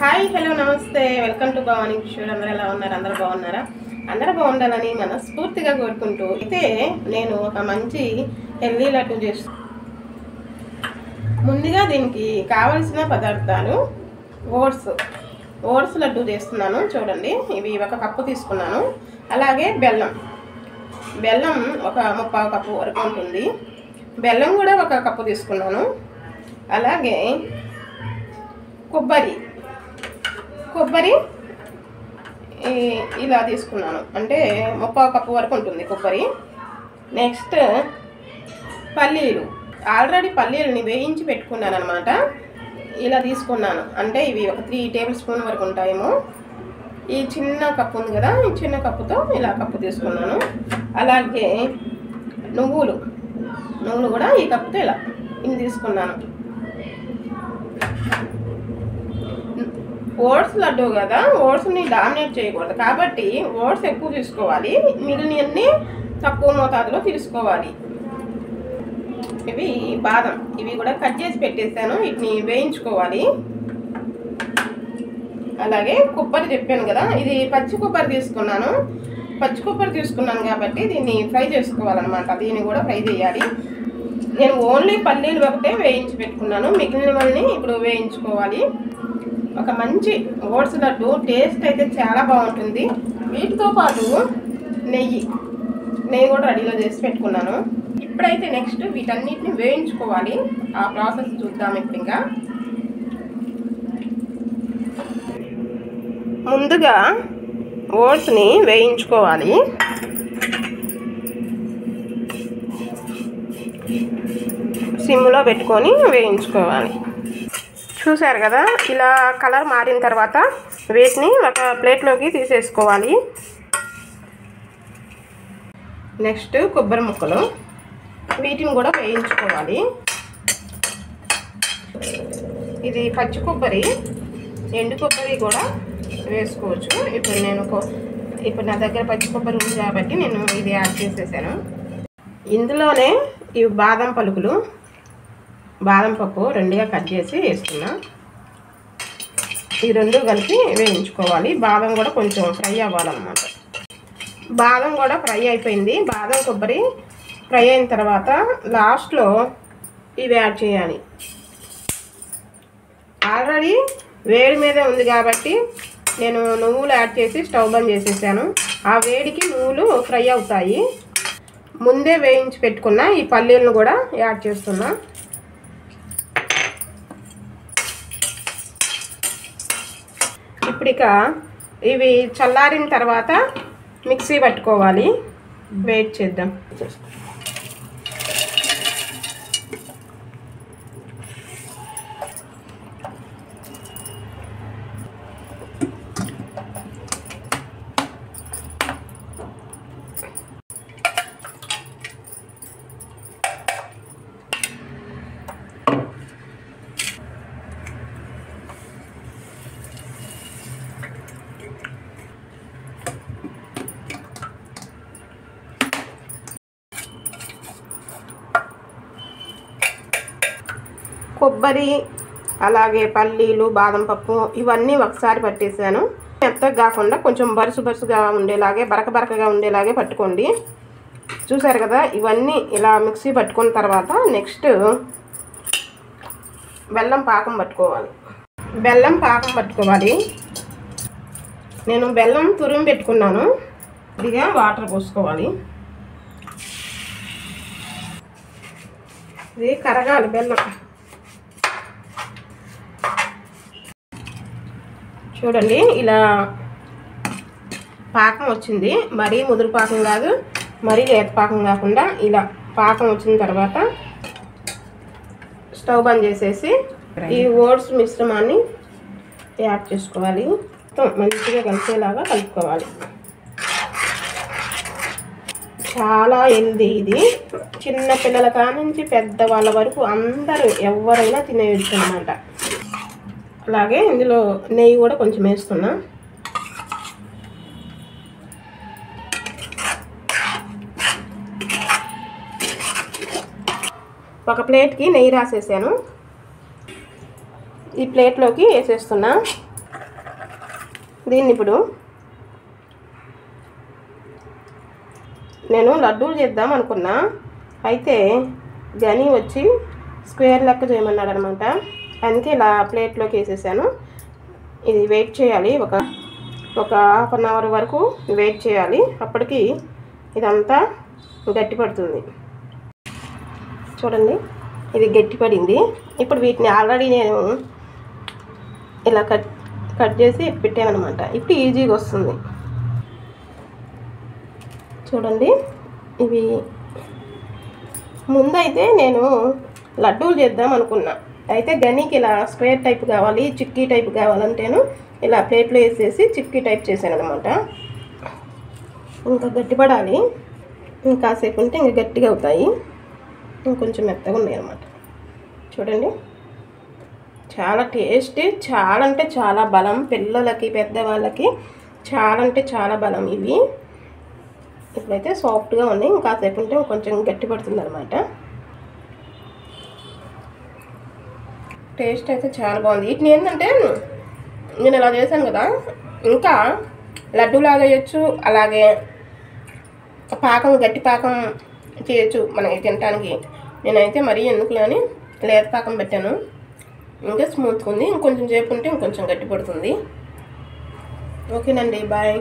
Hi hello నమస్తే welcome to Bhavani Kishore. అందరూ ఎలా ఉన్నారు? అందరూ బాగున్నారా? అందరూ బాగుండాలని మనస్ఫూర్తిగా కోరుకుంటూ అయితే నేను ఒక మంచి హెల్దీ లడ్డు చేస్తాను. ముందుగా దీనికి కావలసిన పదార్థాలు ఓట్స్ లడ్డు చేస్తున్నాను. చూడండి, ఇవి ఒక కప్పు తీసుకున్నాను. అలాగే బెల్లం ఒక 3/4 కప్పు వరకు ఉంటుంది. బెల్లం కూడా ఒక కప్పు తీసుకున్నాను. అలాగే కొబ్బరి ఇలా తీసుకున్నాను, అంటే 3/4 కప్పు వరకు ఉంటుంది కొబ్బరి. నెక్స్ట్ పల్లీలు, ఆల్రెడీ పల్లీలని వేయించి పెట్టుకున్నాను అనమాట. ఇలా తీసుకున్నాను, అంటే ఇవి ఒక 3 టేబుల్ స్పూన్ వరకు ఉంటాయేమో. ఈ చిన్న కప్పు ఉంది కదా, ఈ చిన్న కప్పుతో ఇలా కప్పు తీసుకున్నాను. అలాగే నువ్వులు కూడా ఈ కప్పుతో ఇలా ఇన్ని తీసుకున్నాను. ఓట్స్ లడ్డు కదా, ఓట్స్ని డామినేట్ చేయకూడదు కాబట్టి ఓట్స్ ఎక్కువ తీసుకోవాలి, మిగిలినవన్నీ తక్కువ మోతాదులో తీసుకోవాలి. ఇవి బాదం, ఇవి కూడా కట్ చేసి పెట్టేసాను, వీటిని వేయించుకోవాలి. అలాగే కొబ్బరి చెప్పాను కదా, ఇది పచ్చి కొబ్బరి తీసుకున్నాను కాబట్టి దీన్ని ఫ్రై చేసుకోవాలన్నమాట. దీన్ని కూడా ఫ్రై చేయాలి. నేను ఓన్లీ పల్లీలు ఒకటే వేయించి పెట్టుకున్నాను, మిగిలినవన్నీ ఇప్పుడు వేయించుకోవాలి. ఒక మంచి ఓట్స్ లడ్డు టేస్ట్ అయితే చాలా బాగుంటుంది. వీటితో పాటు నెయ్యి కూడా రెడీలో చేసి పెట్టుకున్నాను. ఇప్పుడైతే నెక్స్ట్ వీటన్నిటిని వేయించుకోవాలి. ఆ ప్రాసెస్ చూద్దాం ఇప్పుడు. ఇంకా ముందుగా ఓట్స్ని వేయించుకోవాలి. సిమ్లో పెట్టుకొని వేయించుకోవాలి. చూసారు కదా, ఇలా కలర్ మారిన తర్వాత వీటిని ఒక ప్లేట్లోకి తీసేసుకోవాలి. నెక్స్ట్ కొబ్బరి ముక్కలు, వీటిని కూడా వేయించుకోవాలి. ఇది పచ్చి కొబ్బరి, ఎండు కొబ్బరి కూడా వేసుకోవచ్చు. ఇప్పుడు నా దగ్గర పచ్చి కొబ్బరి ఉంది కాబట్టి నేను ఇది యాడ్ చేసేసాను. ఇందులోనే ఇవి బాదం పప్పు 2గా కట్ చేసి వేస్తున్నా. ఈ 2 కలిపి వేయించుకోవాలి. బాదం కూడా కొంచెం ఫ్రై అవ్వాలన్నమాట. బాదం కూడా ఫ్రై అయిపోయింది. బాదం కొబ్బరి ఫ్రై అయిన తర్వాత లాస్ట్లో ఇవి యాడ్ చేయాలి. ఆల్రెడీ వేడి మీదే ఉంది కాబట్టి నేను నువ్వులు యాడ్ చేసి స్టవ్ బంద్ చేసేసాను. ఆ వేడికి నువ్వులు ఫ్రై అవుతాయి. ముందే వేయించి పెట్టుకున్న ఈ పల్లీలను కూడా యాడ్ చేస్తున్నా. ఇప్పుడు ఇవి చల్లారిన తర్వాత మిక్సీ పట్టుకోవాలి. వెయిట్ చేద్దాం. కొబ్బరి అలాగే పల్లీలు బాదం పప్పు ఇవన్నీ ఒకసారి పట్టేసాను. మెత్తగా కాకుండా కొంచెం బరుసుగా ఉండేలాగే బరకగా ఉండేలాగే పట్టుకోండి. చూసారు కదా, ఇవన్నీ ఇలా మిక్సీ పట్టుకున్న తర్వాత నెక్స్ట్ బెల్లం పాకం పట్టుకోవాలి. నేను బెల్లం తురిమి పెట్టుకున్నాను. ఇదిగా వాటర్ పోసుకోవాలి. ఇది కరగాలి బెల్లం. చూడండి, ఇలా పాకం వచ్చింది. మరీ ముదురు పాకం కాదు, మరీ లేత పాకం కాకుండా ఇలా పాకం వచ్చిన తర్వాత స్టవ్ బంద్ చేసేసి ఈ ఓట్స్ మిశ్రమాన్ని యాడ్ చేసుకోవాలి. మంచిగా కలిసేలాగా కలుపుకోవాలి. చాలా హెల్దీ ఇది. చిన్న పిల్లల కానుంచి పెద్దవాళ్ళ వరకు అందరూ ఎవరైనా తినేయచ్చు అన్నమాట. అలాగే ఇందులో నెయ్యి కూడా కొంచెం వేస్తున్నా. ఒక ప్లేట్కి నెయ్యి రాసేసాను. ఈ ప్లేట్లోకి వేసేస్తున్నా. దీన్ని ఇప్పుడు నేను లడ్డూలు చేద్దాం అనుకున్నా, అయితే గని వచ్చి స్క్వేర్ లెక్క చేయమన్నాడు అనమాట. అందుకే ఇలా ప్లేట్లోకి వేసేసాను. ఇది వెయిట్ చేయాలి, ఒక హాఫ్ అన్ అవర్ వరకు వెయిట్ చేయాలి. అప్పటికి ఇదంతా గట్టిపడుతుంది. చూడండి, ఇది గట్టిపడింది. ఇప్పుడు వీటిని ఆల్రెడీ నేను ఇలా కట్ చేసి పెట్టాను అనమాట. ఇప్పుడు ఈజీగా వస్తుంది. చూడండి, ఇవి ముందైతే నేను లడ్డూలు చేద్దాం అనుకున్నా, అయితే గనికి ఇలా స్క్వేర్ టైప్ కావాలి, చిక్కీ టైప్ కావాలంటేను ఇలా ప్లేట్లో వేసేసి చిక్కీ టైప్ చేశాను అనమాట. ఇంకా గట్టిపడాలి, ఇంకాసేపు ఉంటే ఇంకా గట్టిగా అవుతాయి, ఇంకొంచెం మెత్తగా ఉన్నాయి అన్నమాట. చూడండి, చాలా టేస్టీ, చాలా అంటే చాలా బలం, పిల్లలకి పెద్దవాళ్ళకి చాలా అంటే చాలా బలం ఇవి. ఇప్పుడైతే సాఫ్ట్గా ఉన్నాయి, ఇంకాసేపు ఉంటే కొంచెం గట్టి పడుతుంది అనమాట. టేస్ట్ అయితే చాలా బాగుంది. వీటిని ఏంటంటే నేను ఇలా చేశాను కదా, ఇంకా లడ్డూలాగా చేయొచ్చు, అలాగే పాకం గట్టి పాకం చేయొచ్చు మనకి తినడానికి. నేనైతే మరీ ఎందుకులే అని లేత పాకం పెట్టాను. ఇంకా స్మూత్గా ఉంది, ఇంకొంచెం సేపు ఉంటే ఇంకొంచెం గట్టి పడుతుంది. ఓకేనండి, బాయ్.